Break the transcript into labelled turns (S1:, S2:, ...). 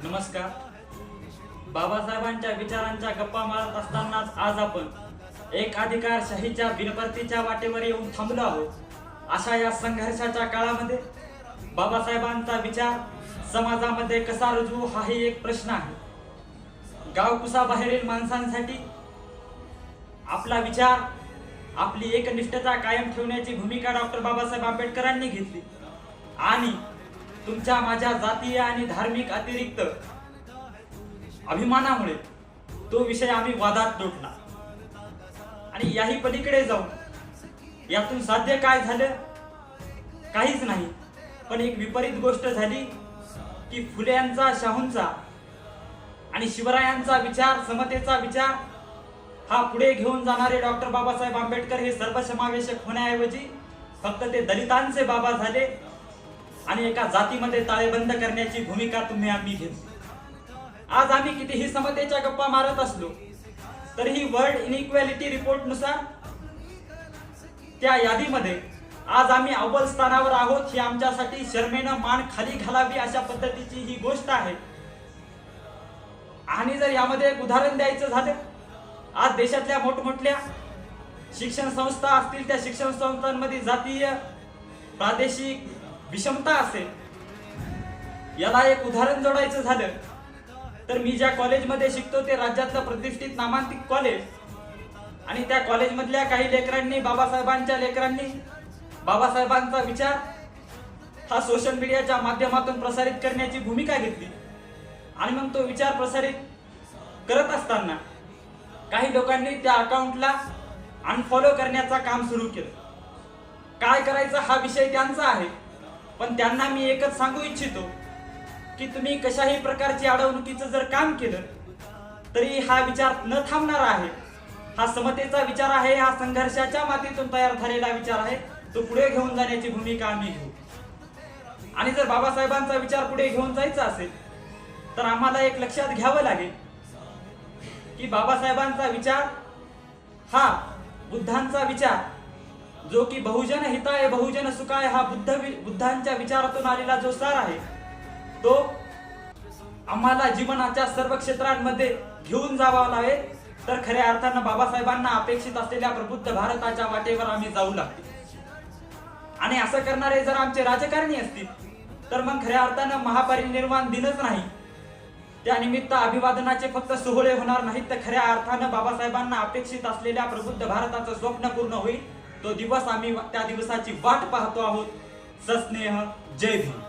S1: नमस्कार. बाबासाहेबांच्या विचारांच्या गप्पा मारत असतानाच आज आपण एक अधिकारशाहीच्या बिनपरतीच्या वाटेवर येऊन थांबलो आहोत. अशा या संघर्षाच्या काळामध्ये बाबासाहेबांचा विचार समाजामध्ये कसा रुजवू हाही एक प्रश्न आहे. गावकुसाबाहेरील माणसांसाठी आपला विचार, आपली एकनिष्ठता कायम ठेवण्याची भूमिका डॉक्टर बाबासाहेब आंबेडकरांनी घेतली आणि तुमच्या माझ्या जातीय आणि धार्मिक अतिरिक्त अभिमानामुळे तो विषय आम्ही वादात लोटला आणि याही पलीकडे जाऊन यातून साध्य काय झालं? काहीच नाही. पण एक विपरीत गोष्ट झाली की फुलेंचा, शाहूंचा आणि शिवरायांचा विचार, समतेचा विचार हा पुढे घेऊन जाणारे डॉक्टर बाबासाहेब आंबेडकर हे सर्वसमावेशक होण्याऐवजी फक्त ते दलितांचे बाबा झाले आणि एका जातीमध्ये ताळेबंद करण्याची भूमिका आम्ही घेतली. आज आम्ही कितीही समतेच्या गप्पा मारत असलो तरीही वर्ल्ड इनइक्वॅलिटी रिपोर्ट नुसार त्या यादीमध्ये आज आम्ही अव्वल स्थानावर आहोत. ही आमच्यासाठी शर्मेनं मान खाली घालावी अशा पद्धतीची ही गोष्ट आहे. आणि जर यामध्ये एक उदाहरण द्यायचं झालं, आज देशातल्या मोठमोठल्या शिक्षण संस्था असतील, त्या शिक्षण संस्थांमध्ये जातीय, प्रादेशिक विषमता असेल. याला एक उदाहरण जोडायचं झालं तर मी ज्या कॉलेजमध्ये शिकतो ते राज्यातलं प्रतिष्ठित नामांकित कॉलेज, आणि त्या कॉलेजमधल्या काही लेकरांनी, बाबासाहेबांच्या लेकरांनी बाबासाहेबांचा विचार हा सोशल मीडियाच्या माध्यमातून प्रसारित करण्याची भूमिका घेतली. आणि मग तो विचार प्रसारित करत असताना काही लोकांनी त्या अकाउंटला अनफॉलो करण्याचा काम सुरू केलं. काय करायचं हा विषय त्यांचा आहे, पण त्यांना मी एकच सांगू इच्छितो की तुम्ही कशाही प्रकारची अडवणुकीचं जर काम केलं तरी हा विचार न थांबणारा आहे. हा समतेचा विचार आहे, हा संघर्षाच्या मातीतून तयार झालेला विचार आहे. तो पुढे घेऊन जाण्याची भूमिका आम्ही घेऊ. आणि जर बाबासाहेबांचा विचार पुढे घेऊन जायचा असेल तर आम्हाला एक लक्षात घ्यावं लागेल की बाबासाहेबांचा विचार हा बुद्धांचा विचार, जो की बहुजन हिताय बहुजन सुखाय, हा बुद्धांच्या विचारातून आलेला जो सार आहे, तो आम्हाला जीवनाच्या सर्व क्षेत्रांमध्ये घेऊन जावा लागेल. तर खऱ्या अर्थानं बाबासाहेबांना अपेक्षित असलेल्या प्रबुद्ध भारताच्या वाटेवर आम्ही जाऊ लागतो. आणि असं करणारे जर आमचे राजकारणी असतील तर मग खऱ्या अर्थानं महापरिनिर्वाण दिनच नाही, त्या निमित्त अभिवादनाचे फक्त सोहळे होणार नाहीत, तर खऱ्या अर्थानं बाबासाहेबांना अपेक्षित असलेल्या प्रबुद्ध भारताचं स्वप्न पूर्ण होईल. तो दिवस आम्ही त्या दिवसाची वाट पाहतो आहोत. सस्नेह. जय भीम.